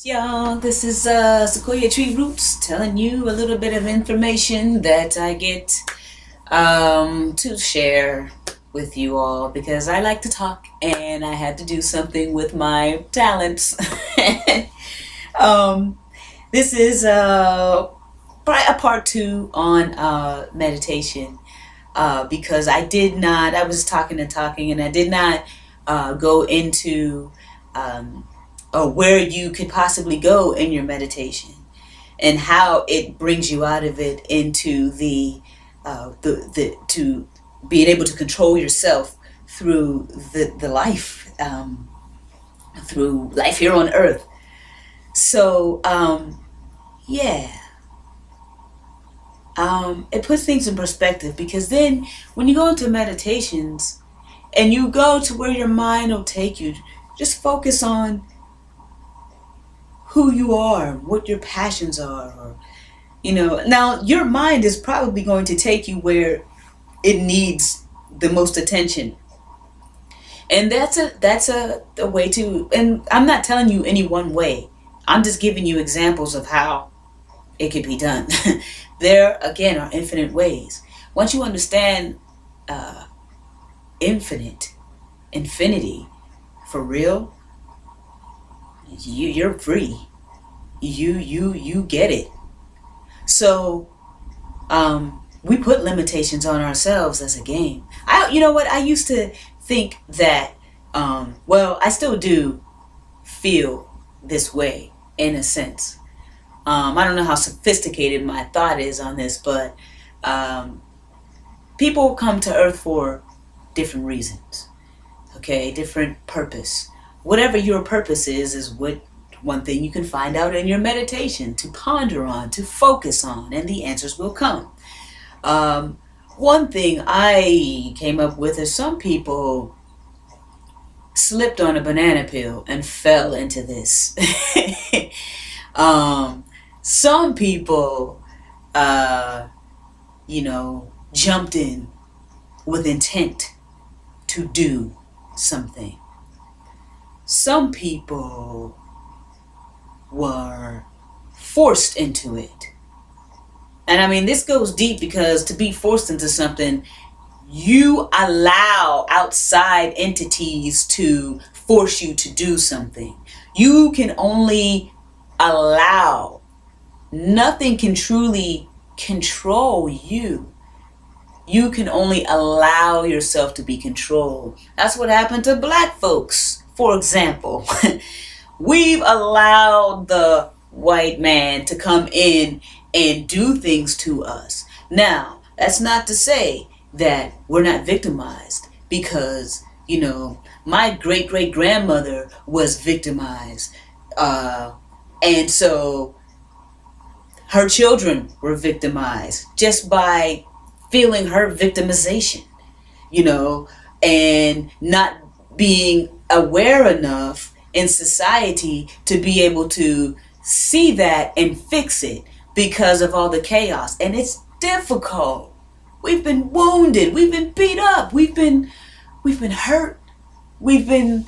y'all. This is Sequoia Treeroots telling you a little bit of information that I get to share with you all because I like to talk and I had to do something with my talents. um, this is a part two on meditation because I was talking and talking and I did not go into. Where you could possibly go in your meditation and how it brings you out of it into the to being able to control yourself through the life through life here on earth. So yeah, it puts things in perspective because then when you go into meditations and you go to where your mind will take you, just focus on who you are, what your passions are, or, now your mind is probably going to take you where it needs the most attention. And that's a way to, and I'm not telling you any one way. I'm just giving you examples of how it could be done. There again are infinite ways. Once you understand infinity for real, you're free. You get it. So we put limitations on ourselves as a game. You know what, I used to think that well, I still do feel this way in a sense. I don't know how sophisticated my thought is on this, but people come to earth for different reasons. Okay, different purpose. Whatever your purpose is what one thing you can find out in your meditation to ponder on, to focus on, and the answers will come. One thing I came up with is some people slipped on a banana peel and fell into this. Some people, jumped in with intent to do something. Some people were forced into it. And I mean, this goes deep because to be forced into something, you allow outside entities to force you to do something. You can only allow. Nothing can truly control you. You can only allow yourself to be controlled. That's what happened to black folks, for example. We've allowed the white man to come in and do things to us. Now, that's not to say that we're not victimized because, my great-great-grandmother was victimized. And so her children were victimized just by feeling her victimization, and not being aware enough in society to be able to see that and fix it because of all the chaos. And it's difficult. We've been wounded. We've been beat up. We've been hurt. We've been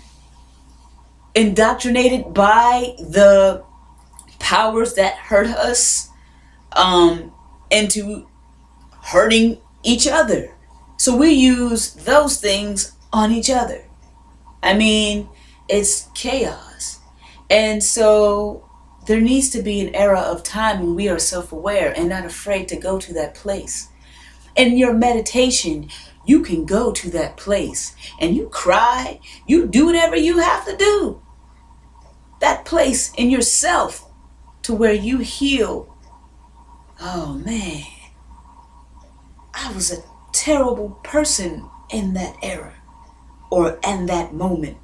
indoctrinated by the powers that hurt us into hurting each other. So we use those things on each other. I mean, it's chaos. And so there needs to be an era of time when we are self-aware and not afraid to go to that place. In your meditation, you can go to that place and you cry, you do whatever you have to do. That place in yourself to where you heal. Oh man, I was a terrible person in that era or in that moment.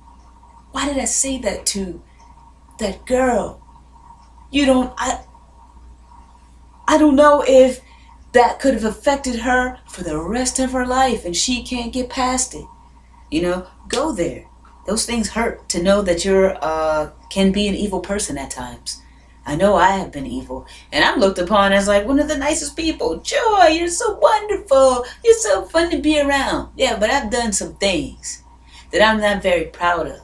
Why did I say that to that girl? I don't know if that could have affected her for the rest of her life and she can't get past it. Go there. Those things hurt to know that you're can be an evil person at times. I know I have been evil, and I'm looked upon as like one of the nicest people. Joy, you're so wonderful. You're so fun to be around. Yeah, but I've done some things that I'm not very proud of,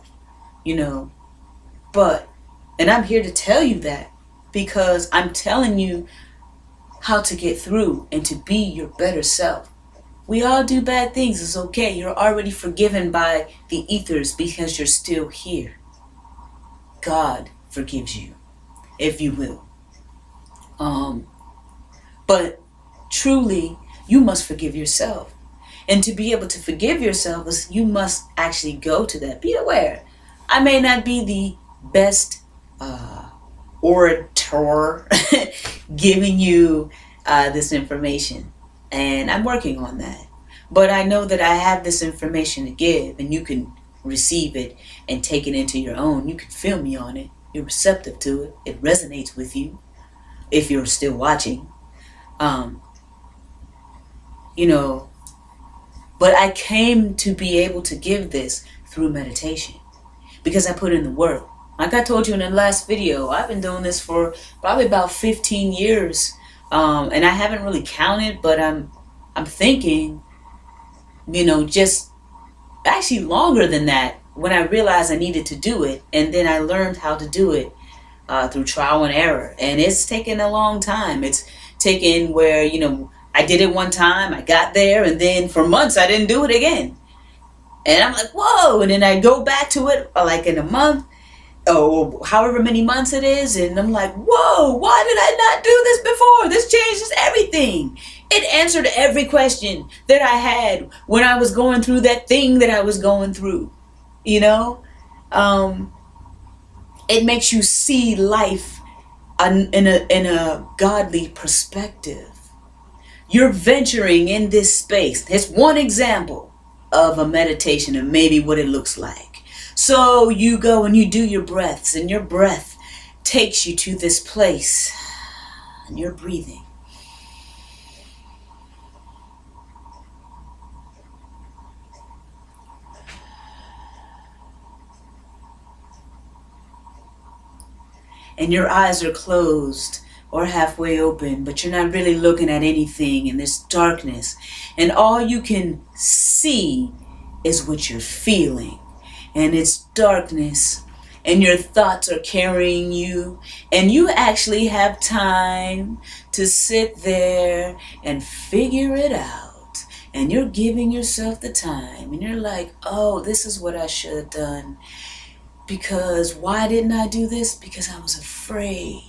But And I'm here to tell you that because I'm telling you how to get through and to be your better self. We all do bad things. It's okay. You're already forgiven by the ethers because you're still here. God forgives you, if you will. But truly, you must forgive yourself. And to be able to forgive yourself, you must actually go to that. Be aware. I may not be the best orator giving you this information, and I'm working on that. But I know that I have this information to give, and you can receive it and take it into your own. You can feel me on it. You're receptive to it. It resonates with you if you're still watching. You know, but I came to be able to give this through meditation because I put in the work. Like I told you in the last video, I've been doing this for probably about 15 years. And I haven't really counted, but I'm thinking, just actually longer than that when I realized I needed to do it. And then I learned how to do it through trial and error. And it's taken a long time. It's taken where, I did it one time, I got there, and then for months I didn't do it again. And I'm like, whoa, and then I go back to it like in a month, or however many months it is, and I'm like, whoa, why did I not do this before? This changes everything. It answered every question that I had when I was going through that thing that I was going through. It makes you see life in a godly perspective. You're venturing in this space. It's one example of a meditation and maybe what it looks like. So you go and you do your breaths, and your breath takes you to this place, and you're breathing. And your eyes are closed or halfway open, but you're not really looking at anything in this darkness. And all you can see is what you're feeling. And it's darkness. And your thoughts are carrying you. And you actually have time to sit there and figure it out. And you're giving yourself the time. And you're like, oh, this is what I should have done. Because why didn't I do this? Because I was afraid.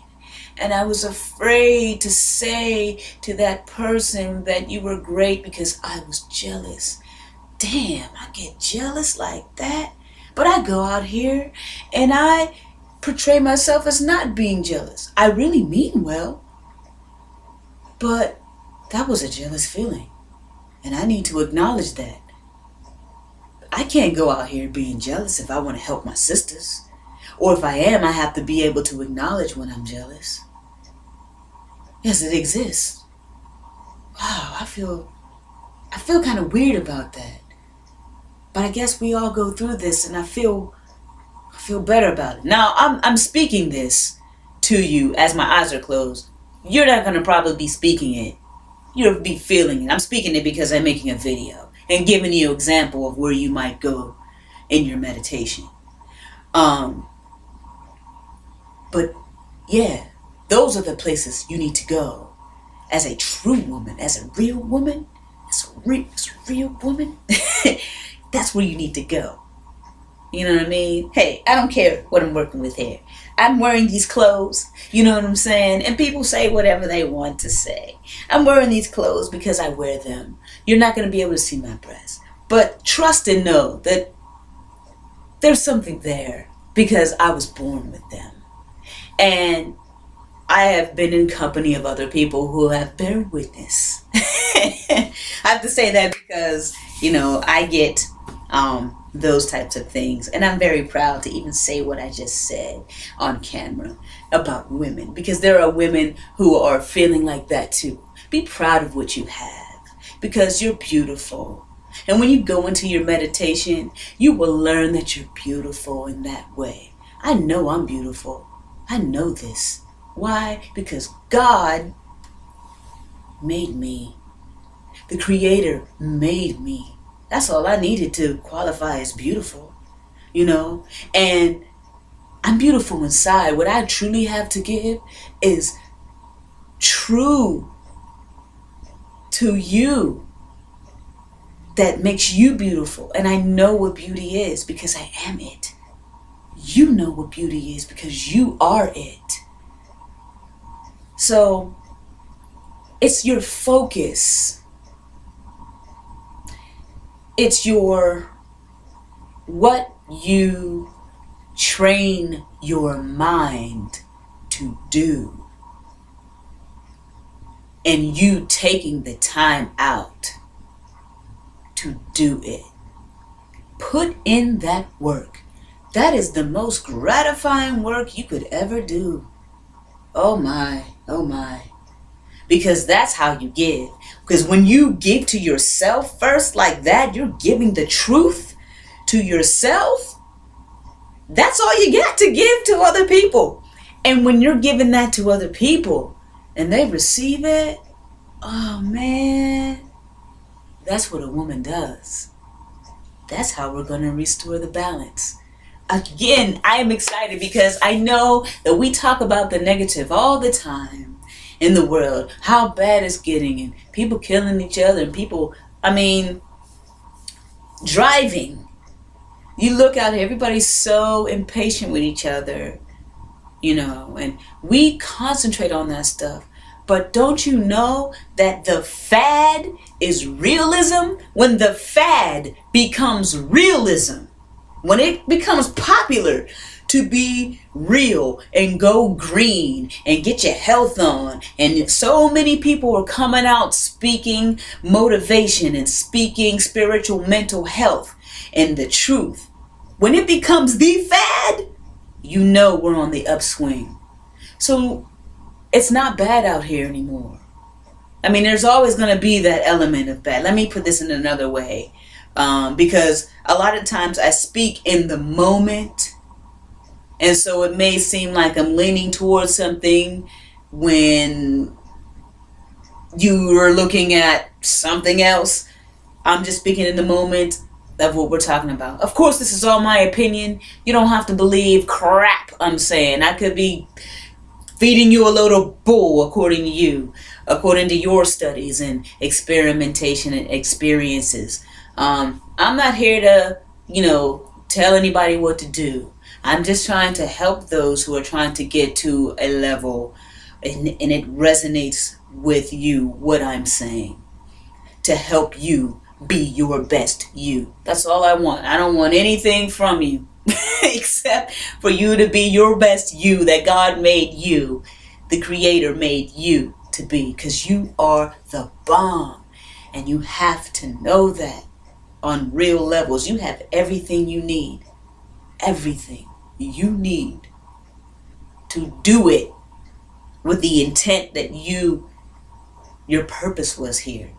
And I was afraid to say to that person that you were great because I was jealous. Damn, I get jealous like that. But I go out here and I portray myself as not being jealous. I really mean well. But that was a jealous feeling. And I need to acknowledge that. I can't go out here being jealous if I want to help my sisters. Or if I am, I have to be able to acknowledge when I'm jealous. Yes, it exists. Wow, I feel kind of weird about that. But I guess we all go through this, and I feel better about it. Now, I'm speaking this to you as my eyes are closed. You're not going to probably be speaking it. You'll be feeling it. I'm speaking it because I'm making a video and giving you an example of where you might go in your meditation. But yeah, those are the places you need to go as a true woman, as a real woman, as a real woman. That's where you need to go. You know what I mean? Hey, I don't care what I'm working with here. I'm wearing these clothes, you know what I'm saying? And people say whatever they want to say. I'm wearing these clothes because I wear them. You're not going to be able to see my breasts. But trust and know that there's something there because I was born with them. And I have been in company of other people who have bear witness. I have to say that because, I get those types of things. And I'm very proud to even say what I just said on camera about women. Because there are women who are feeling like that too. Be proud of what you have. Because you're beautiful. And when you go into your meditation, you will learn that you're beautiful in that way. I know I'm beautiful. I know this. Why? Because God made me. The Creator made me. That's all I needed to qualify as beautiful, And I'm beautiful inside. What I truly have to give is true to you, that makes you beautiful. And I know what beauty is because I am it. You know what beauty is because you are it. So it's your focus. It's what you train your mind to do. And you taking the time out to do it. Put in that work. That is the most gratifying work you could ever do. Oh my, oh my. Because that's how you give. Because when you give to yourself first like that, you're giving the truth to yourself. That's all you got to give to other people. And when you're giving that to other people and they receive it, oh man, that's what a woman does. That's how we're going to restore the balance. Again, I am excited because I know that we talk about the negative all the time in the world, how bad it's getting, and people killing each other, and people, driving. You look out here, everybody's so impatient with each other, and we concentrate on that stuff. But don't you know that the fad is realism? When the fad becomes realism, when it becomes popular to be real and go green and get your health on, and so many people are coming out speaking motivation and speaking spiritual mental health and the truth, when it becomes the fad, you know we're on the upswing. So it's not bad out here anymore. There's always going to be that element of bad. Let me put this in another way. Because a lot of times I speak in the moment. And so it may seem like I'm leaning towards something when you are looking at something else. I'm just speaking in the moment of what we're talking about. Of course, this is all my opinion. You don't have to believe crap I'm saying. I could be feeding you a load of bull according to you, according to your studies and experimentation and experiences. I'm not here to, tell anybody what to do. I'm just trying to help those who are trying to get to a level and it resonates with you, what I'm saying, to help you be your best you. That's all I want. I don't want anything from you except for you to be your best you that God made you, the Creator made you to be, because you are the bomb. And you have to know that on real levels. You have everything you need. Everything you need to do it with the intent that your purpose was here.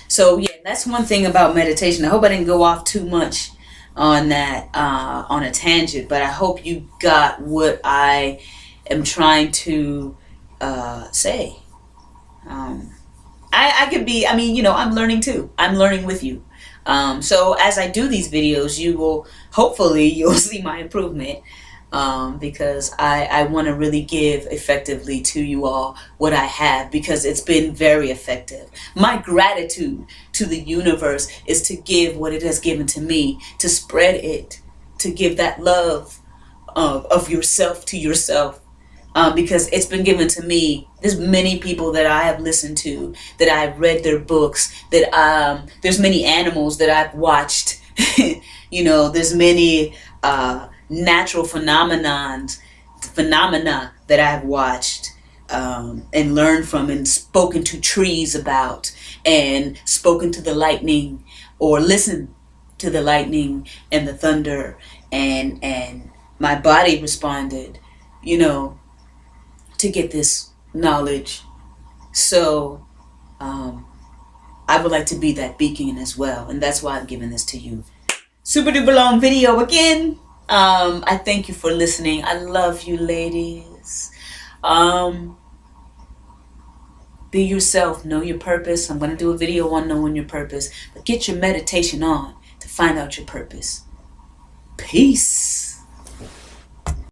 So yeah, that's one thing about meditation. I hope I didn't go off too much on that, on a tangent, but I hope you got what I am trying to say. I could be, I'm learning too. I'm learning with you. So as I do these videos, you'll see my improvement. Because I want to really give effectively to you all what I have, because it's been very effective. My gratitude to the universe is to give what it has given to me, to spread it, to give that love of yourself to yourself. Because it's been given to me. There's many people that I have listened to, that I've read their books, that there's many animals that I've watched. There's many natural phenomena that I've watched and learned from, and spoken to trees about, and spoken to the lightning, or listened to the lightning and the thunder, and my body responded, to get this knowledge. So I would like to be that beacon as well, and that's why I'm giving this to you. Super duper long video again. I thank you for listening. I love you, ladies. Be yourself. Know your purpose. I'm going to do a video on knowing your purpose. But get your meditation on to find out your purpose. Peace.